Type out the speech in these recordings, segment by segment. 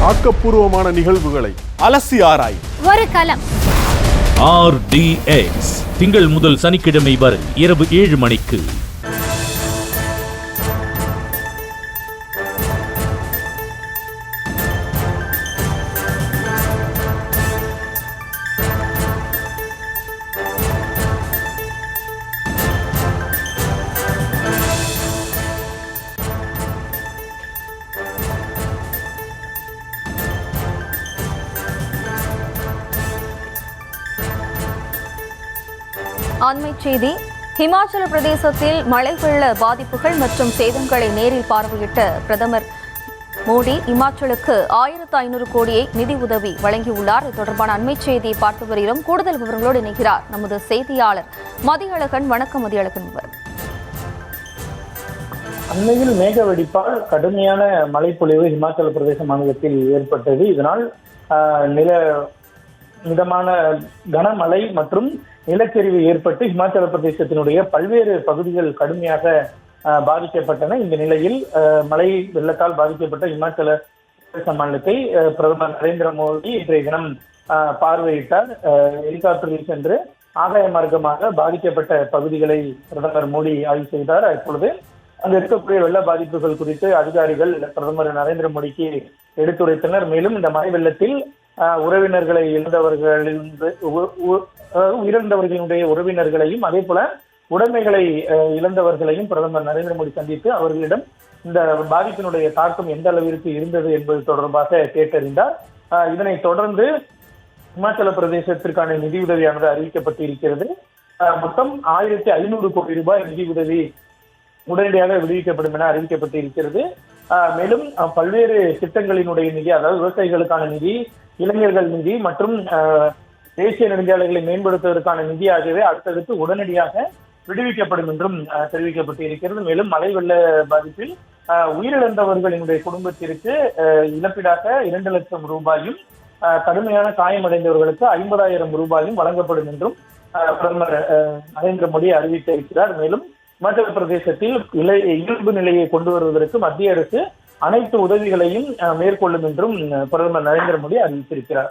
ஆக்கப்பூர்வமான நிகழ்வுகளை அலசி ஆராய் ஒரு களம். RDX திங்கள் முதல் சனிக்கிழமை வரை இரவு 7 மணிக்கு. அண்மை செய்தி. ஹிமாச்சல பிரதேசத்தில் மழை வெள்ள பாதிப்புகள் மற்றும் சேதங்களை நேரில் பார்வையிட்ட பிரதமர் மோடி இமாச்சலுக்கு 1500 கோடியை நிதி உதவி வழங்கியுள்ளார். இது தொடர்பான அண்மை செய்தியை பார்த்து வருகிறோம். கூடுதல் விவரங்களோடு இணைகிறார் நமது செய்தியாளர் மதியழகன். வணக்கம் மதியழகன். அண்மையில் மேக வெடிப்பால் கடுமையான மழைப்பொழிவு இமாச்சல பிரதேச மாநிலத்தில் ஏற்பட்டது. இதனால் மிதமான கனமழை மற்றும் நிலச்சரிவு ஏற்பட்டு இமாச்சல பிரதேசத்தினுடைய பல்வேறு பகுதிகள் கடுமையாக பாதிக்கப்பட்டன. இந்த நிலையில் மழை வெள்ளத்தால் பாதிக்கப்பட்ட இமாச்சல பிரதேச மாநிலத்தை பிரதமர் நரேந்திர மோடி இன்றைய தினம் பார்வையிட்டார். ஹெலிகாப்டரில் சென்று ஆகாய மார்க்கமாக பாதிக்கப்பட்ட பகுதிகளை பிரதமர் மோடி ஆய்வு செய்தார். இப்பொழுது அங்கு இருக்கக்கூடிய வெள்ள பாதிப்புகள் குறித்து அதிகாரிகள் பிரதமர் நரேந்திர மோடிக்கு எடுத்துரைத்தனர். மேலும் இந்த மழை வெள்ளத்தில் உறவினர்களை உயிரிழந்தவர்களுடைய உறவினர்களையும் அதே போல உடைமைகளை இழந்தவர்களையும் பிரதமர் நரேந்திர மோடி சந்தித்து அவர்களிடம் இந்த பாதிப்பினுடைய தாக்கம் எந்த அளவிற்கு இருந்தது என்பது தொடர்பாக கேட்டறிந்தார். இதனைத் தொடர்ந்து இமாச்சல பிரதேசத்திற்கான நிதியுதவியானது அறிவிக்கப்பட்டிருக்கிறது. மொத்தம் 1500 கோடி ரூபாய் நிதியுதவி உடனடியாக விடுவிக்கப்படும் என அறிவிக்கப்பட்டிருக்கிறது. மேலும் பல்வேறு திட்டங்களினுடைய நிதி, அதாவது விவசாயிகளுக்கான நிதி, இளைஞர்கள் நிதி மற்றும் தேசிய நெடுஞ்சாலைகளை மேம்படுத்துவதற்கான நிதி ஆகியவை அடுத்தடுத்து உடனடியாக விடுவிக்கப்படும் என்றும் தெரிவிக்கப்பட்டிருக்கிறது. மேலும் மழை வெள்ள பாதிப்பில் உயிரிழந்தவர்களினுடைய குடும்பத்திற்கு இழப்பீடாக 2 லட்சம் ரூபாயும் கடுமையான காயமடைந்தவர்களுக்கு 50,000 ரூபாயும் வழங்கப்படும் என்றும் பிரதமர் நரேந்திர மோடி அறிவித்திருக்கிறார். மேலும் இமாச்சல பிரதேசத்தில் இயல்பு நிலையை கொண்டு வருவதற்கு மத்திய அரசு அனைத்து உதவிகளையும் மேற்கொள்ளும் என்றும் பிரதமர் நரேந்திர மோடி அறிவித்திருக்கிறார்.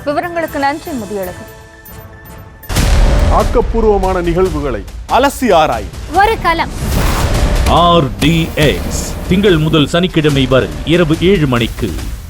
விவரங்களுக்கு நன்றி மதியழகன். ஆக்கப்பூர்வமான நிகழ்வுகளை அலசி ஆராய் ஒரு களம். RDX திங்கள் முதல் சனிக்கிழமை வரை இரவு 7 மணிக்கு.